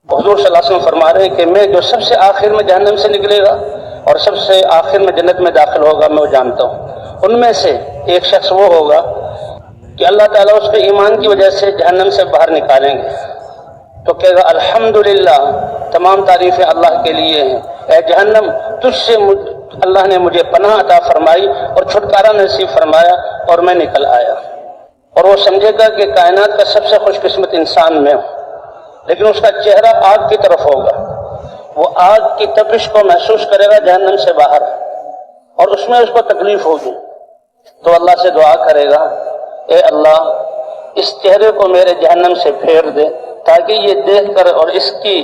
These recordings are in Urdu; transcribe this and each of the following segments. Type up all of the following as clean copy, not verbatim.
حضور صلی اللہ علیہ وسلم فرما رہے ہیں کہ میں جو سب سے آخر میں جہنم سے نکلے گا اور سب سے آخر میں جنت میں داخل ہوگا، میں وہ جانتا ہوں۔ ان میں سے ایک شخص وہ ہوگا کہ اللہ تعالیٰ اس کے ایمان کی وجہ سے جہنم سے باہر نکالیں گے، تو کہے گا الحمدللہ، تمام تعریفیں اللہ کے لیے ہیں، اے جہنم تجھ سے اللہ نے مجھے پناہ عطا فرمائی اور چھٹکارا نصیب فرمایا اور میں نکل آیا۔ اور وہ سمجھے گا کہ کائنات کا سب سے خوش قسمت انسان میں ہوں، لیکن اس کا چہرہ آگ کی طرف ہوگا، وہ آگ کی تپش کو محسوس کرے گا جہنم سے باہر، اور اس میں اس کو تکلیف ہوگی، تو اللہ سے دعا کرے گا اے اللہ اس چہرے کو میرے جہنم سے پھیر دے، تاکہ یہ دیکھ کر اور اس کی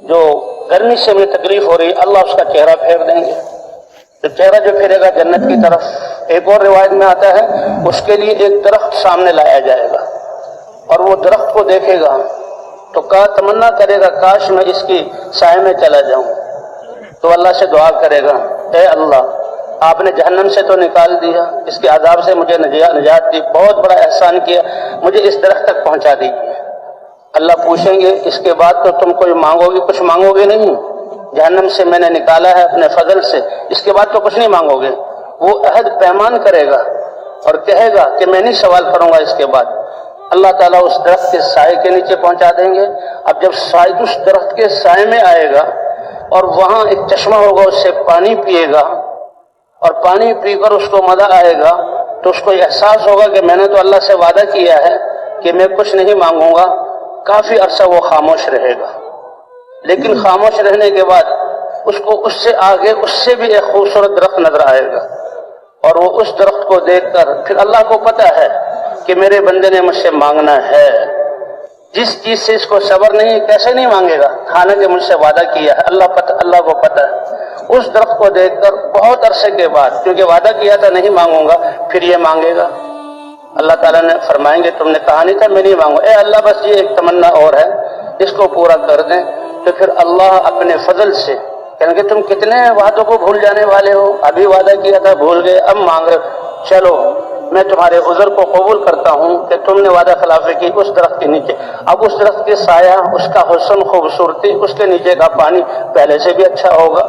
جو گرمی سے مجھے تکلیف ہو رہی، اللہ اس کا چہرہ پھیر دیں گے، تو چہرہ جو پھرے گا جنت کی طرف۔ ایک اور روایت میں آتا ہے اس کے لیے ایک درخت سامنے لایا جائے گا، اور وہ درخت کو دیکھے گا تو تمنا کرے گا کاش میں اس کی سائے میں چلا جاؤں، تو اللہ سے دعا کرے گا اے اللہ آپ نے جہنم سے تو نکال دیا، اس کے عذاب سے مجھے نجات دی، بہت بڑا احسان کیا، مجھے اس درخت تک پہنچا دیجیے۔ اللہ پوچھیں گے اس کے بعد تو تم کوئی کچھ مانگو گے نہیں، جہنم سے میں نے نکالا ہے اپنے فضل سے، اس کے بعد تو کچھ نہیں مانگو گے۔ وہ عہد پیمان کرے گا اور کہے گا کہ میں نہیں سوال کروں گا اس کے بعد۔ اللہ تعالیٰ اس درخت کے سائے کے نیچے پہنچا دیں گے۔ اب جب اس درخت کے سائے میں آئے گا اور وہاں ایک چشمہ ہوگا، اس سے پانی پیے گا، اور پانی پی کر اس کو مزہ آئے گا، تو اس کو احساس ہوگا کہ میں نے تو اللہ سے وعدہ کیا ہے کہ میں کچھ نہیں مانگوں گا۔ کافی عرصہ وہ خاموش رہے گا، لیکن خاموش رہنے کے بعد اس کو اس سے آگے اس سے بھی ایک خوبصورت درخت نظر آئے گا، اور وہ اس درخت کو دیکھ کر پھر اللہ کو پتہ ہے کہ میرے بندے نے مجھ سے مانگنا ہے، جس چیز سے اس کو صبر نہیں، کیسے نہیں مانگے گا، حالانکہ مجھ سے وعدہ کیا ہے، اللہ کو پتہ ہے۔ اس درخت کو دیکھ کر بہت عرصے کے بعد، کیونکہ وعدہ کیا تھا نہیں مانگوں گا، پھر یہ مانگے گا۔ اللہ تعالیٰ نے فرمائیں گے تم نے کہا نہیں تھا میں نہیں مانگوں، اے اللہ بس یہ ایک تمنا اور ہے، اس کو پورا کر دیں، تو پھر اللہ اپنے فضل سے کہیں گے تم کتنے وعدوں کو بھول جانے والے ہو، ابھی وعدہ کیا تھا بھول گئے، اب مانگ رہے، چلو میں تمہارے عذر کو قبول کرتا ہوں کہ تم نے وعدہ خلافی کی اس درخت کے نیچے۔ اب اس درخت کے سایہ، اس کا حسن، خوبصورتی، اس کے نیچے کا پانی پہلے سے بھی اچھا ہوگا،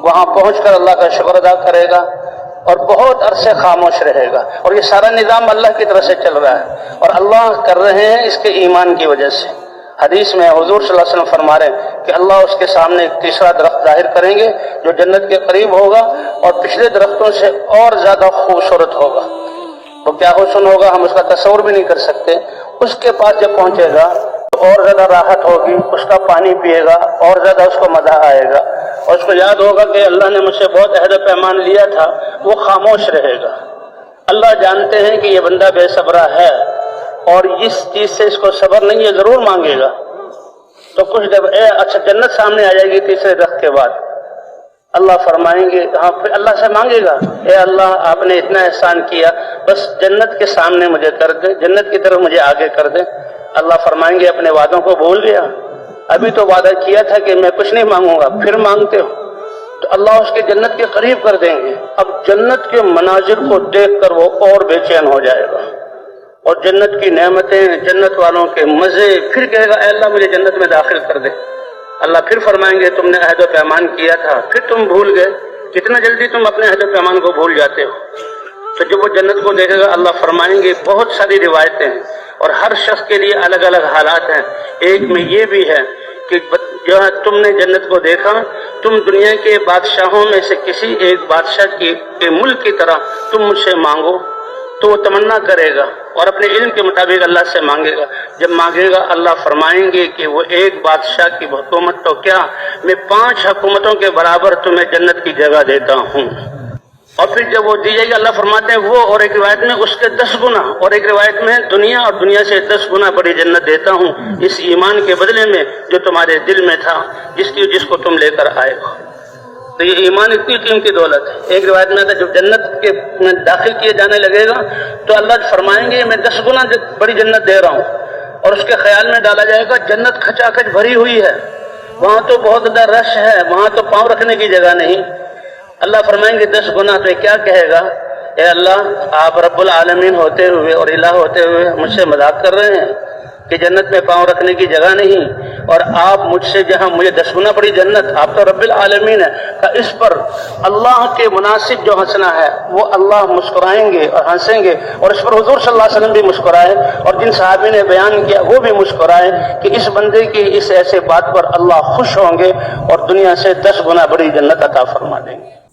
وہاں پہنچ کر اللہ کا شکر ادا کرے گا اور بہت عرصے خاموش رہے گا، اور یہ سارا نظام اللہ کی طرف سے چل رہا ہے، اور اللہ کر رہے ہیں اس کے ایمان کی وجہ سے۔ حدیث میں حضور صلی اللہ علیہ وسلم فرما رہے ہیں کہ اللہ اس کے سامنے ایک تیسرا درخت ظاہر کریں گے جو جنت کے قریب ہوگا اور پچھلے درختوں سے اور زیادہ خوبصورت ہوگا۔ وہ کیا حسن ہوگا ہم اس کا تصور بھی نہیں کر سکتے۔ اس کے پاس جب پہنچے گا تو اور زیادہ راحت ہوگی، اس کا پانی پیے گا اور زیادہ اس کو مزہ آئے گا، اور اس کو یاد ہوگا کہ اللہ نے مجھ سے بہت عہد و پیمان لیا تھا، وہ خاموش رہے گا۔ اللہ جانتے ہیں کہ یہ بندہ بے صبرہ ہے اور اس چیز سے اس کو صبر نہیں ہے، ضرور مانگے گا، تو کچھ جب اچھا جنت سامنے آ جائے گی تیسرے درخت کے بعد، اللہ فرمائیں گے ہاں، پھر اللہ سے مانگے گا اے اللہ آپ نے اتنا احسان کیا، بس جنت کے سامنے مجھے کر دے، جنت کی طرف مجھے آگے کر دے۔ اللہ فرمائیں گے اپنے وعدوں کو بھول گیا، ابھی تو وعدہ کیا تھا کہ میں کچھ نہیں مانگوں گا، پھر مانگتے ہو، تو اللہ اس کے جنت کے قریب کر دیں گے۔ اب جنت کے مناظر کو دیکھ کر وہ اور بے چین ہو جائے گا، اور جنت کی نعمتیں، جنت والوں کے مزے، پھر کہے گا اے اللہ مجھے جنت میں داخل کر دے۔ اللہ پھر فرمائیں گے تم نے عہد و پیمان کیا تھا، پھر تم بھول گئے، کتنا جلدی تم اپنے عہد و پیمان کو بھول جاتے ہو۔ تو جب وہ جنت کو دیکھے گا اللہ فرمائیں گے، بہت ساری روایتیں ہیں اور ہر شخص کے لیے الگ الگ حالات ہیں۔ ایک میں یہ بھی ہے کہ جو ہے تم نے جنت کو دیکھا، تم دنیا کے بادشاہوں میں سے کسی ایک بادشاہ کے ملک کی طرح تم مجھ سے مانگو، تو وہ تمنا کرے گا اور اپنے علم کے مطابق اللہ سے مانگے گا۔ جب مانگے گا اللہ فرمائیں گے کہ وہ ایک بادشاہ کی حکومت تو کیا، میں 5 حکومتوں کے برابر تمہیں جنت کی جگہ دیتا ہوں۔ اور پھر جب وہ دی جائے گی اللہ فرماتے ہیں وہ، اور ایک روایت میں اس کے 10 گنا، اور ایک روایت میں دنیا اور دنیا سے 10 گنا بڑی جنت دیتا ہوں اس ایمان کے بدلے میں جو تمہارے دل میں تھا، جس کو تم لے کر آئے ہو۔ تو یہ ایمان اتنی قیمتی دولت ہے۔ ایک روایت میں آتا ہے جب جنت کے داخل کیے جانے لگے گا تو اللہ فرمائیں گے میں 10 گنا بڑی جنت دے رہا ہوں، اور اس کے خیال میں ڈالا جائے گا جنت کھچا کھچ بھری ہوئی ہے، وہاں تو بہت زیادہ رش ہے، وہاں تو پاؤں رکھنے کی جگہ نہیں۔ اللہ فرمائیں گے 10 گنا، تو کیا کہے گا اے اللہ آپ رب العالمین ہوتے ہوئے اور الہ ہوتے ہوئے مجھ سے مذاق کر رہے ہیں، کہ جنت میں پاؤں رکھنے کی جگہ نہیں، اور آپ مجھ سے جہاں مجھے 10 گنا بڑی جنت، آپ تو رب العالمین ہے، کہ اس پر اللہ کے مناسب جو ہنسنا ہے وہ اللہ مسکرائیں گے اور ہنسیں گے، اور اس پر حضور صلی اللہ علیہ وسلم بھی مسکرائے، اور جن صحابی نے بیان کیا وہ بھی مسکرائے کہ اس بندے کی اس ایسے بات پر اللہ خوش ہوں گے اور دنیا سے 10 گنا بڑی جنت عطا فرما دیں گے۔